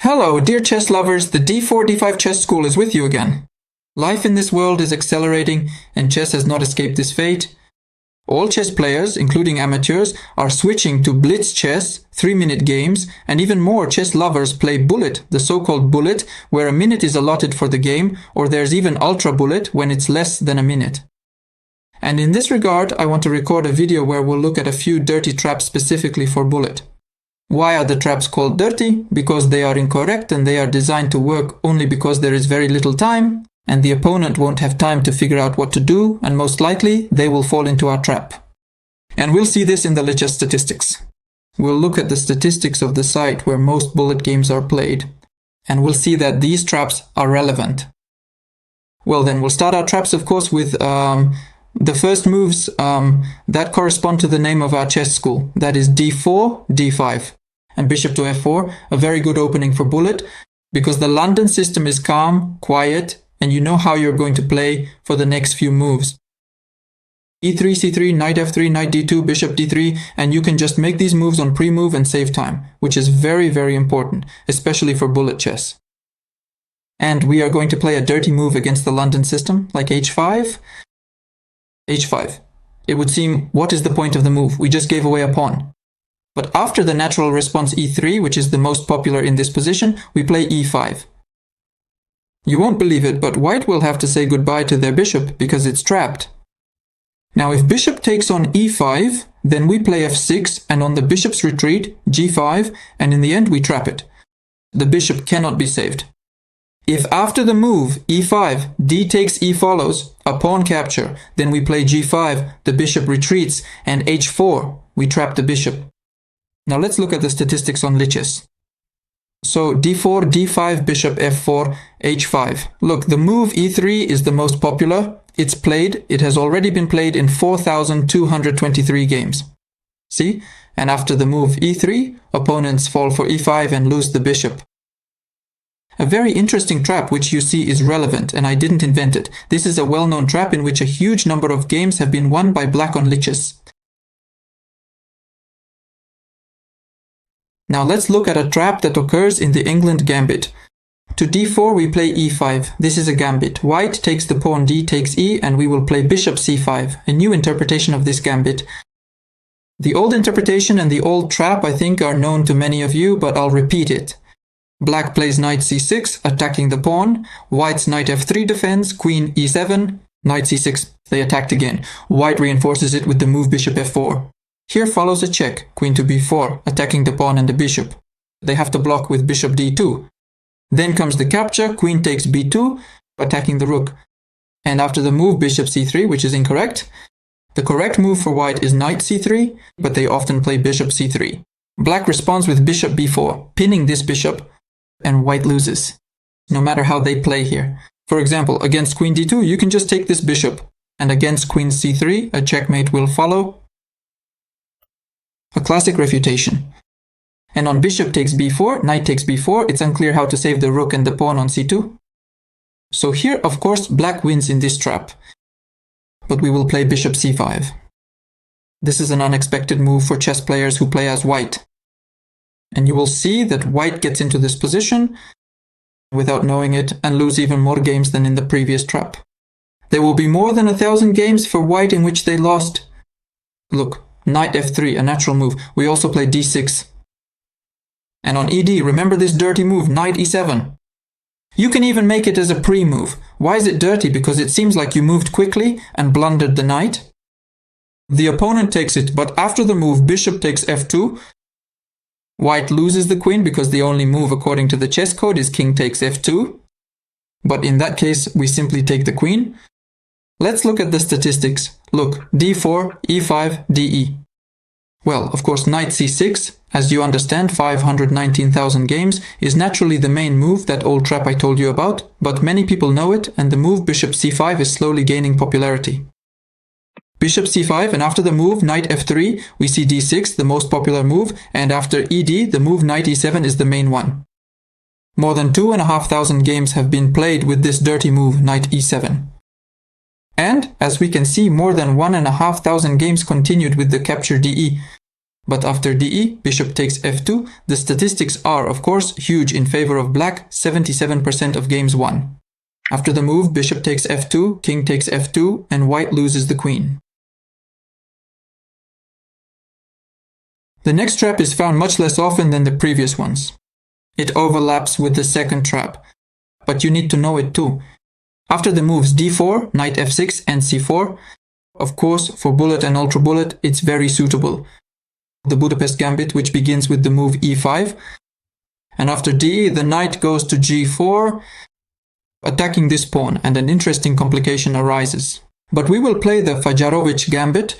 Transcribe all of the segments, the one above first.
Hello, dear chess lovers, the d4-d5 chess school is with you again. Life in this world is accelerating, and chess has not escaped this fate. All chess players, including amateurs, are switching to Blitz chess, 3-minute games, and even more chess lovers play Bullet, the so-called Bullet, where a minute is allotted for the game, or there's even Ultra Bullet when it's less than a minute. And in this regard, I want to record a video where we'll look at a few dirty traps specifically for Bullet. Why are the traps called dirty? Because they are incorrect and they are designed to work only because there is very little time, and the opponent won't have time to figure out what to do, and most likely they will fall into our trap. And we'll see this in the Lichess statistics. We'll look at the statistics of the site where most Bullet games are played, and we'll see that these traps are relevant. Well then, we'll start our traps of course with the first moves that correspond to the name of our chess school. That is d4, d5. And bishop to f4, a very good opening for Bullet, because the London system is calm, quiet, and you know how you're going to play for the next few moves. e3, c3, knight f3, knight d2, bishop d3, and you can just make these moves on pre-move and save time, which is very, very important, especially for Bullet chess. And we are going to play a dirty move against the London system, like h5. h5. It would seem, what is the point of the move? We just gave away a pawn. But after the natural response e3, which is the most popular in this position, we play e5. You won't believe it, but white will have to say goodbye to their bishop because it's trapped. Now if bishop takes on e5, then we play f6, and on the bishop's retreat, g5, and in the end we trap it. The bishop cannot be saved. If after the move e5, d takes e follows, a pawn capture, then we play g5, the bishop retreats, and h4, we trap the bishop. Now let's look at the statistics on Lichess. So d4, d5, bishop f4, h5. Look, the move e3 is the most popular. It's played. It has already been played in 4,223 games. See? And after the move e3, opponents fall for e5 and lose the bishop. A very interesting trap which you see is relevant, and I didn't invent it. This is a well-known trap in which a huge number of games have been won by black on Lichess. Now let's look at a trap that occurs in the Englund Gambit. To d4 we play e5. This is a gambit. White takes the pawn, d takes e, and we will play bishop c5, a new interpretation of this gambit. The old interpretation and the old trap I think are known to many of you, but I'll repeat it. Black plays knight c6, attacking the pawn. White's knight f3 defends, queen e7, knight c6, they attacked again. White reinforces it with the move bishop f4. Here follows a check, queen to b4, attacking the pawn and the bishop. They have to block with bishop d2. Then comes the capture, queen takes b2, attacking the rook. And after the move bishop c3, which is incorrect, the correct move for white is knight c3, but they often play bishop c3. Black responds with bishop b4, pinning this bishop, and white loses, no matter how they play here. For example, against queen d2, you can just take this bishop, and against queen c3, a checkmate will follow. A classic refutation. And on bishop takes b4, knight takes b4, it's unclear how to save the rook and the pawn on c2. So here, of course, black wins in this trap. But we will play bishop c5. This is an unexpected move for chess players who play as white. And you will see that white gets into this position without knowing it and lose even more games than in the previous trap. There will be more than 1,000 games for white in which they lost. Look, knight f3, a natural move. We also play d6. And on ed, remember this dirty move, knight e7. You can even make it as a pre-move. Why is it dirty? Because it seems like you moved quickly and blundered the knight. The opponent takes it, but after the move bishop takes f2, white loses the queen because the only move according to the chess code is king takes f2. But in that case, we simply take the queen. Let's look at the statistics. Look, d4, e5, de. Well, of course, knight c6, as you understand, 519,000 games, is naturally the main move, that old trap I told you about, but many people know it, and the move bishop c5 is slowly gaining popularity. Bishop c5, and after the move knight f3, we see d6, the most popular move, and after ed, the move knight e7 is the main one. More than 2,500 games have been played with this dirty move, knight e7. And, as we can see, more than 1,500 games continued with the capture de. But after DE, bishop takes f2, the statistics are, of course, huge in favor of black, 77% of games won. After the move, bishop takes f2, king takes f2, and white loses the queen. The next trap is found much less often than the previous ones. It overlaps with the second trap, but you need to know it too. After the moves d4, knight f6, and c4, of course, for bullet and ultra bullet, it's very suitable. The Budapest Gambit, which begins with the move e5, and after d, the knight goes to g4, attacking this pawn, and an interesting complication arises. But we will play the Fajarowicz Gambit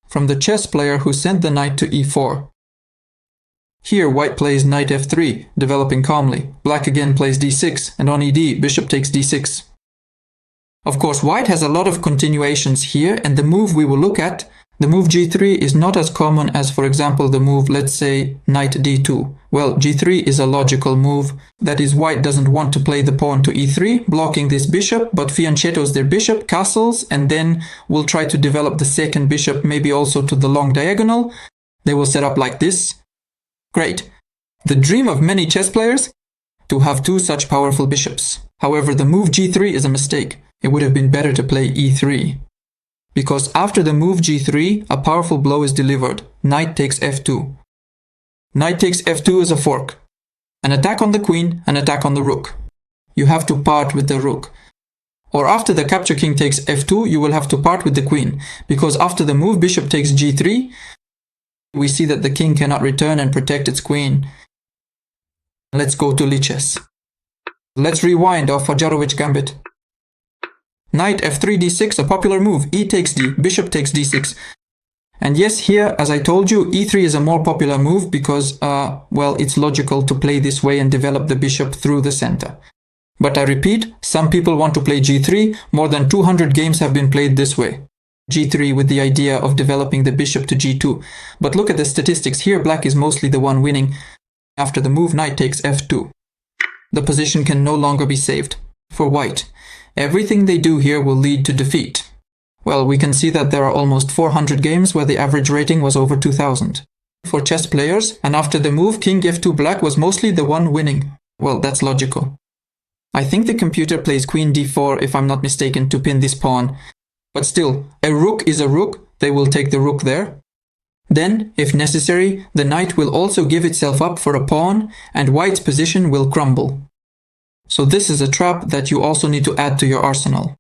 from the chess player who sent the knight to e4. Here white plays knight f3, developing calmly. Black again plays d6, and on ed, bishop takes d6. Of course, white has a lot of continuations here, and the move we will look at, the move g3, is not as common as, for example, the move, let's say, knight d2. Well, g3 is a logical move. That is, white doesn't want to play the pawn to e3, blocking this bishop, but fianchettos their bishop, castles, and then will try to develop the second bishop, maybe also to the long diagonal. They will set up like this. Great. The dream of many chess players? To have two such powerful bishops. However, the move g3 is a mistake. It would have been better to play e3. Because after the move g3, a powerful blow is delivered. Knight takes f2. Knight takes f2 is a fork. An attack on the queen, an attack on the rook. You have to part with the rook. Or after the capture king takes f2, you will have to part with the queen. Because after the move bishop takes g3, we see that the king cannot return and protect its queen. Let's go to Lichess. Let's rewind our Fajarowicz Gambit. Knight f3 d6, a popular move. E takes d, bishop takes d6. And yes, here, as I told you, e3 is a more popular move because, well, it's logical to play this way and develop the bishop through the center. But I repeat, some people want to play g3. More than 200 games have been played this way. g3 with the idea of developing the bishop to g2. But look at the statistics. Here, black is mostly the one winning. After the move, knight takes f2. The position can no longer be saved. For white, everything they do here will lead to defeat. Well, we can see that there are almost 400 games where the average rating was over 2000. For chess players, and after the move, king f2 black was mostly the one winning. Well, that's logical. I think the computer plays queen d4, if I'm not mistaken, to pin this pawn. But still, a rook is a rook, they will take the rook there. Then, if necessary, the knight will also give itself up for a pawn, and white's position will crumble. So this is a trap that you also need to add to your arsenal.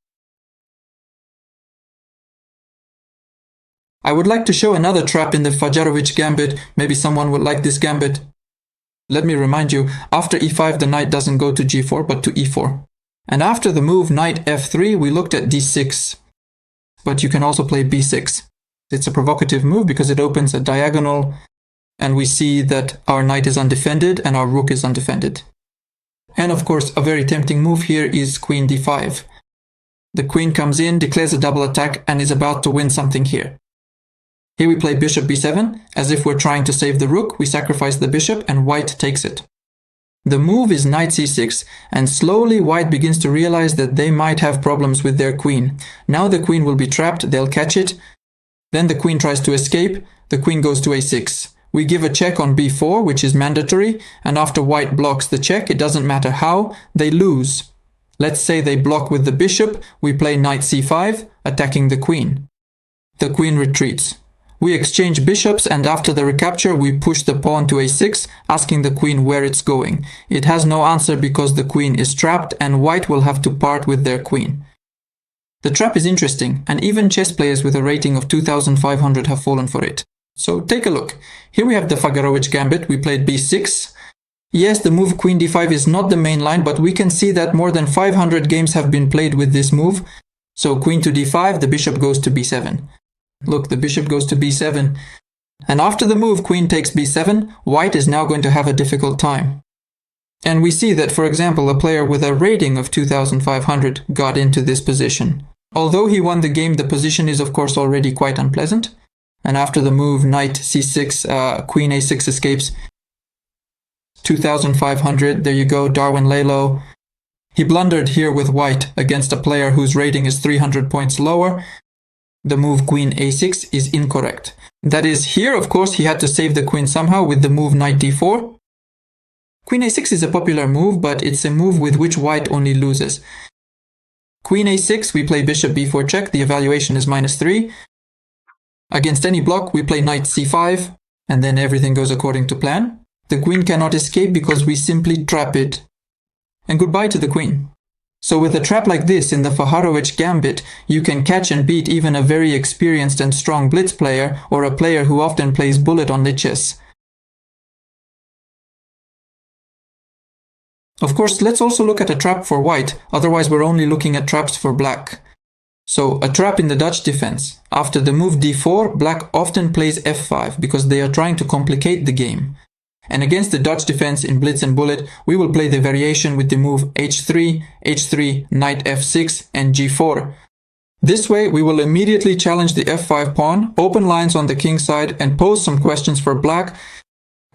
I would like to show another trap in the Fajarowicz Gambit. Maybe someone would like this gambit. Let me remind you, after e5 the knight doesn't go to g4 but to e4. And after the move knight f3 we looked at d6. But you can also play b6. It's a provocative move because it opens a diagonal and we see that our knight is undefended and our rook is undefended. And of course, a very tempting move here is queen d5. The queen comes in, declares a double attack, and is about to win something here. Here we play bishop b7. As if we're trying to save the rook, we sacrifice the bishop and white takes it. The move is knight c6, and slowly white begins to realize that they might have problems with their queen. Now the queen will be trapped, they'll catch it. Then the queen tries to escape, the queen goes to a6. We give a check on b4, which is mandatory, and after white blocks the check, it doesn't matter how, they lose. Let's say they block with the bishop, we play knight c5, attacking the queen. The queen retreats. We exchange bishops, and after the recapture we push the pawn to a6, asking the queen where it's going. It has no answer because the queen is trapped, and white will have to part with their queen. The trap is interesting, and even chess players with a rating of 2500 have fallen for it. So take a look. Here we have the Fajarowicz Gambit. We played b6. Yes, the move queen d5 is not the main line, but we can see that more than 500 games have been played with this move. So queen to d5, the bishop goes to b7. Look, the bishop goes to b7. And after the move queen takes b7, white is now going to have a difficult time. And we see that, for example, a player with a rating of 2500 got into this position. Although he won the game, the position is of course already quite unpleasant. And after the move knight c6, queen a6 escapes. 2500, there you go, Darwin Lalo. He blundered here with white against a player whose rating is 300 points lower. The move queen a6 is incorrect. That is, here of course he had to save the queen somehow with the move knight d4. Queen a6 is a popular move, but it's a move with which white only loses. Queen a6, we play bishop b4 check, the evaluation is -3. Against any block, we play knight c5, and then everything goes according to plan. The queen cannot escape because we simply trap it. And goodbye to the queen. So with a trap like this in the Fajarowicz Gambit, you can catch and beat even a very experienced and strong blitz player or a player who often plays bullet on Lichess. Of course, let's also look at a trap for white, otherwise we're only looking at traps for black. So, a trap in the Dutch defense. After the move d4, black often plays f5 because they are trying to complicate the game. And against the Dutch defense in Blitz and Bullet, we will play the variation with the move h3, h3, knight f6 and g4. This way, we will immediately challenge the f5 pawn, open lines on the king side and pose some questions for black,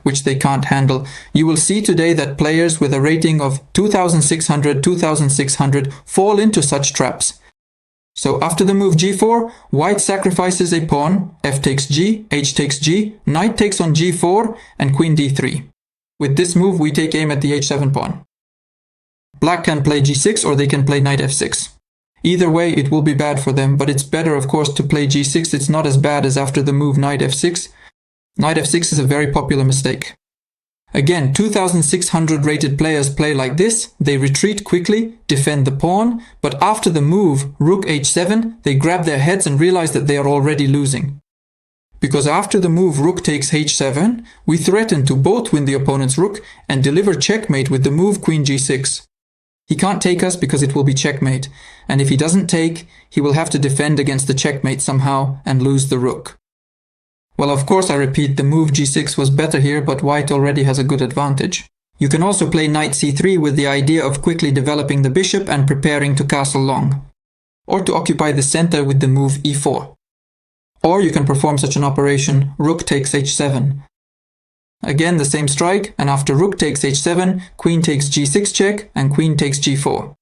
which they can't handle. You will see today that players with a rating of 2600, 2600 fall into such traps. So after the move g4, white sacrifices a pawn, f takes g, h takes g, knight takes on g4 and queen d3. With this move we take aim at the h7 pawn. Black can play g6 or they can play knight f6. Either way it will be bad for them, but it's better of course to play g6. It's not as bad as after the move knight f6. Knight f6 is a very popular mistake. Again, 2600 rated players play like this. They retreat quickly, defend the pawn, but after the move rook h7, they grab their heads and realize that they are already losing. Because after the move rook takes h7, we threaten to both win the opponent's rook and deliver checkmate with the move queen g6. He can't take us because it will be checkmate, and if he doesn't take, he will have to defend against the checkmate somehow and lose the rook. Well, of course, I repeat, the move g6 was better here, but white already has a good advantage. You can also play knight c3 with the idea of quickly developing the bishop and preparing to castle long. Or to occupy the center with the move e4. Or you can perform such an operation, rook takes h7. Again, the same strike, and after rook takes h7, queen takes g6 check, and queen takes g4.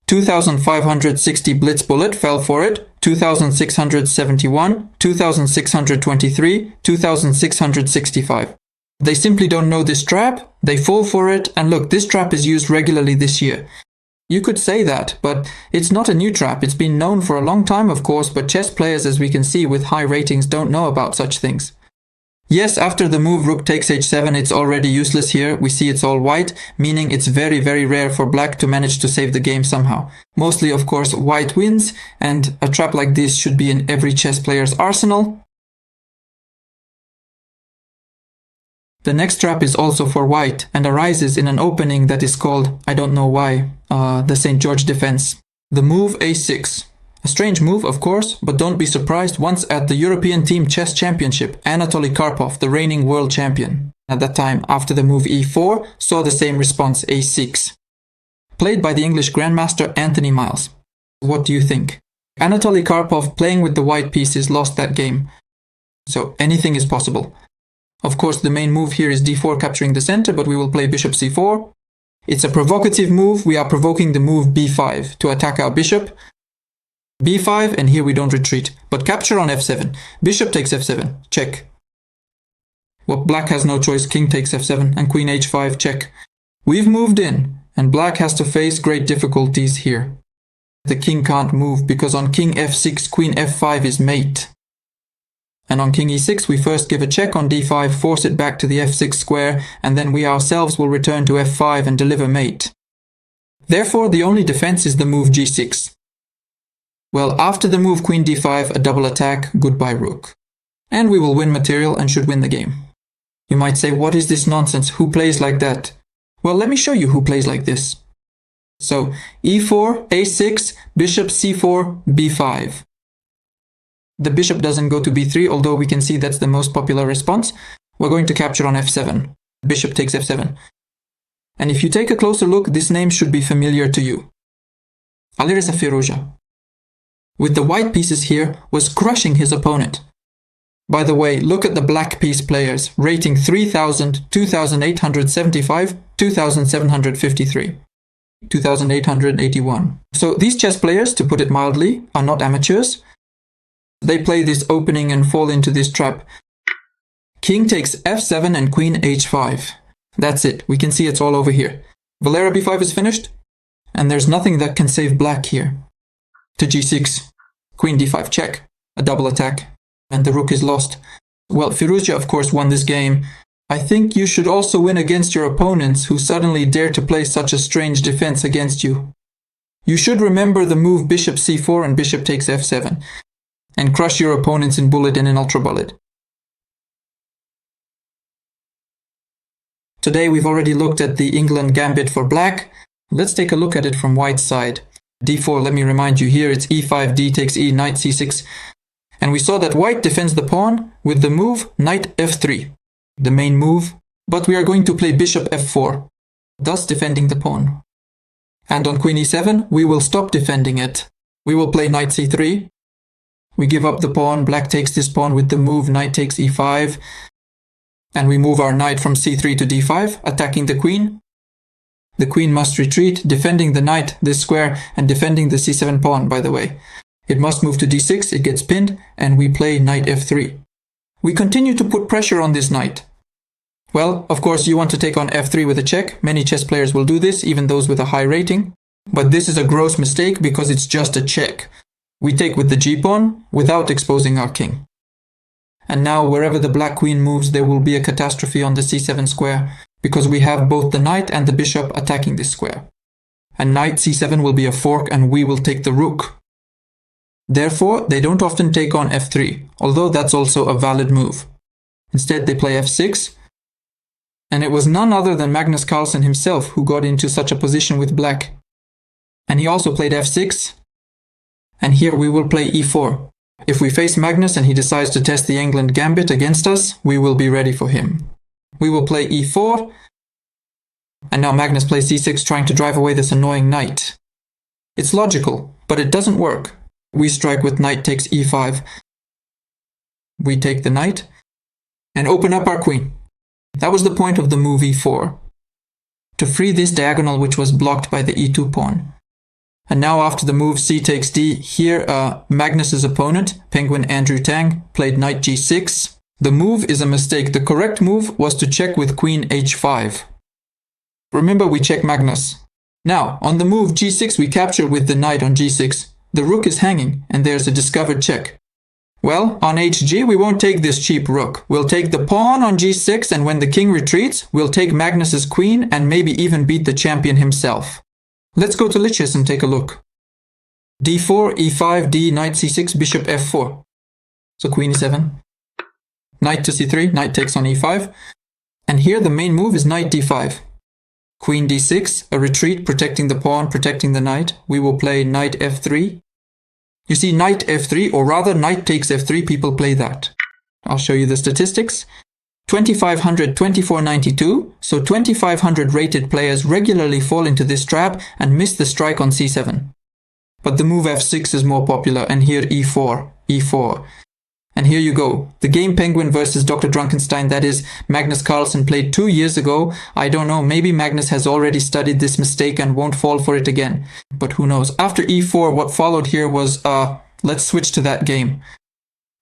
$2,560 Blitz Bullet fell for it, 2,671, 2,623, 2,665. They simply don't know this trap, they fall for it, and look, this trap is used regularly this year. You could say that, but it's not a new trap. It's been known for a long time, of course, but chess players, as we can see with high ratings, don't know about such things. Yes, after the move rook takes h7, it's already useless here. We see it's all white, meaning it's very, very rare for black to manage to save the game somehow. Mostly, of course, white wins, and a trap like this should be in every chess player's arsenal. The next trap is also for white, and arises in an opening that is called, I don't know why, the St. George defense. The move a6. A strange move, of course, but don't be surprised. Once at the European Team Chess Championship, Anatoly Karpov, the reigning world champion, at that time, after the move e4, saw the same response, a6. Played by the English Grandmaster Anthony Miles. What do you think? Anatoly Karpov, playing with the white pieces, lost that game. So anything is possible. Of course, the main move here is d4 capturing the center, but we will play bishop c4. It's a provocative move. We are provoking the move b5 to attack our bishop. b5, and here we don't retreat, but capture on f7. Bishop takes f7, check. Well, black has no choice, king takes f7, and queen h5, check. We've moved in, and black has to face great difficulties here. The king can't move, because on king f6, queen f5 is mate. And on king e6, we first give a check on d5, force it back to the f6 square, and then we ourselves will return to f5 and deliver mate. Therefore, the only defense is the move g6. Well, after the move queen d5, a double attack, goodbye rook. And we will win material and should win the game. You might say, what is this nonsense? Who plays like that? Well, let me show you who plays like this. So, e4, a6, bishop c4, b5. The bishop doesn't go to b3, although we can see that's the most popular response. We're going to capture on f7. Bishop takes f7. And if you take a closer look, this name should be familiar to you. Alireza Firouzja, with the white pieces here, was crushing his opponent. By the way, look at the black piece players, rating 3,000, 2,875, 2,753, 2,881. So these chess players, to put it mildly, are not amateurs. They play this opening and fall into this trap. King takes f7 and queen h5. That's it. We can see it's all over here. Valera b5 is finished, and there's nothing that can save black here. To g6, queen d5 check, a double attack, and the rook is lost. Well, Firouzja of course won this game. I think you should also win against your opponents who suddenly dare to play such a strange defense against you. You should remember the move bishop c4 and bishop takes f7, and crush your opponents in bullet and in ultra bullet. Today we've already looked at the Englund Gambit for black. Let's take a look at it from white's side. d4, let me remind you here, it's e5, d takes e, knight c6. And we saw that white defends the pawn with the move knight f3, the main move, but we are going to play bishop f4, thus defending the pawn. And on queen e7, we will stop defending it. We will play knight c3. We give up the pawn, black takes this pawn with the move knight takes e5, and we move our knight from c3 to d5, attacking the queen. The queen must retreat, defending the knight, this square, and defending the c7 pawn, by the way. It must move to d6, it gets pinned, and we play knight f3. We continue to put pressure on this knight. Well, of course, you want to take on f3 with a check. Many chess players will do this, even those with a high rating. But this is a gross mistake because it's just a check. We take with the g-pawn without exposing our king. And now, wherever the black queen moves, there will be a catastrophe on the c7 square, because we have both the knight and the bishop attacking this square. And knight c7 will be a fork, and we will take the rook. Therefore, they don't often take on f3, although that's also a valid move. Instead, they play f6, and it was none other than Magnus Carlsen himself who got into such a position with black. And he also played f6, and here we will play e4. If we face Magnus and he decides to test the Englund Gambit against us, we will be ready for him. We will play e4, and now Magnus plays c6, trying to drive away this annoying knight. It's logical, but it doesn't work. We strike with knight takes e5. We take the knight and open up our queen. That was the point of the move e4, to free this diagonal which was blocked by the e2 pawn. And now after the move c takes d, here Magnus's opponent, Penguin Andrew Tang, played knight g6. The move is a mistake. The correct move was to check with queen h5. Remember, we check Magnus. Now, on the move g6, we capture with the knight on g6. The rook is hanging, and there's a discovered check. Well, on hg, we won't take this cheap rook. We'll take the pawn on g6, and when the king retreats, we'll take Magnus's queen and maybe even beat the champion himself. Let's go to Lichess and take a look. d4, e5, d, knight c6, bishop f4. So queen e7. Knight to c3, knight takes on e5. And here the main move is knight d5. Queen d6, a retreat, protecting the pawn, protecting the knight. We will play knight f3. You see, knight f3, or rather knight takes f3, people play that. I'll show you the statistics. 2500, 2492, so 2500 rated players regularly fall into this trap and miss the strike on c7. But the move f6 is more popular, and here e4, e4. And here you go. The game Penguin versus Dr. Drunkenstein, that is, Magnus Carlsen, played 2 years ago. I don't know, maybe Magnus has already studied this mistake and won't fall for it again. But who knows. After e4, what followed here was, let's switch to that game.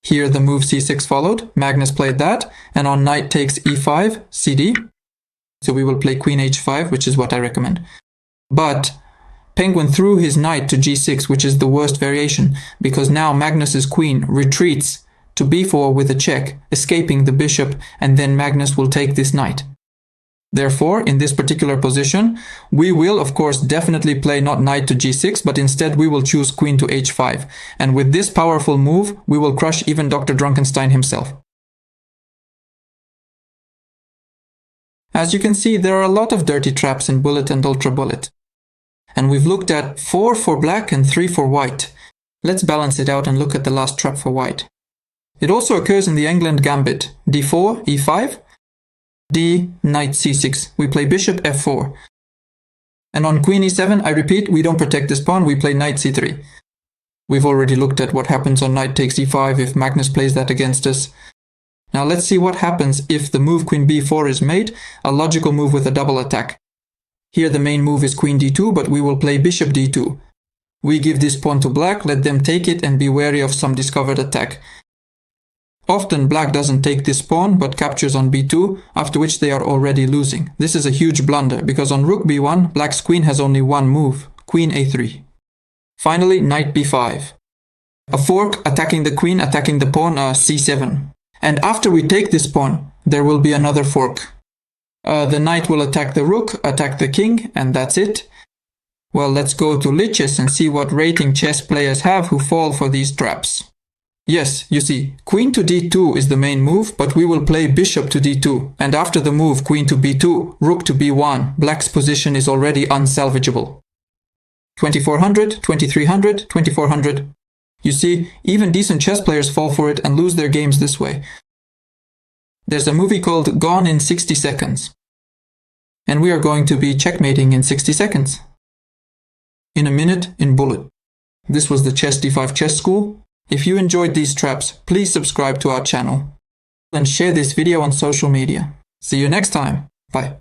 Here the move c6 followed. Magnus played that. And on knight takes e5, cd. So we will play queen h5, which is what I recommend. But Penguin threw his knight to g6, which is the worst variation, because now Magnus's queen retreats to b4 with a check, escaping the bishop, and then Magnus will take this knight. Therefore, in this particular position, we will, of course, definitely play not knight to g6, but instead we will choose queen to h5. And with this powerful move, we will crush even Dr. Drunkenstein himself. As you can see, there are a lot of dirty traps in Bullet and Ultra Bullet. And we've looked at 4 for black and 3 for white. Let's balance it out and look at the last trap for white. It also occurs in the Englund Gambit, d4, e5, d, knight c6. We play bishop f4. And on queen e7, I repeat, we don't protect this pawn, we play knight c3. We've already looked at what happens on knight takes e5 if Magnus plays that against us. Now let's see what happens if the move queen b4 is made, a logical move with a double attack. Here the main move is queen d2, but we will play bishop d2. We give this pawn to black, let them take it, and be wary of some discovered attack. Often black doesn't take this pawn, but captures on b2, after which they are already losing. This is a huge blunder, because on rook b1, black's queen has only one move, queen a3. Finally, knight b5. A fork attacking the queen, attacking the pawn, c7. And after we take this pawn, there will be another fork. The knight will attack the rook, attack the king, and that's it. Well, let's go to Lichess and see what rating chess players have who fall for these traps. Yes, you see, queen to d2 is the main move, but we will play bishop to d2, and after the move queen to b2, rook to b1, black's position is already unsalvageable. 2400, 2300, 2400. You see, even decent chess players fall for it and lose their games this way. There's a movie called Gone in 60 Seconds. And we are going to be checkmating in 60 seconds. In a minute in Bullet. This was the Chess D5 Chess School. If you enjoyed these traps, please subscribe to our channel and share this video on social media. See you next time. Bye.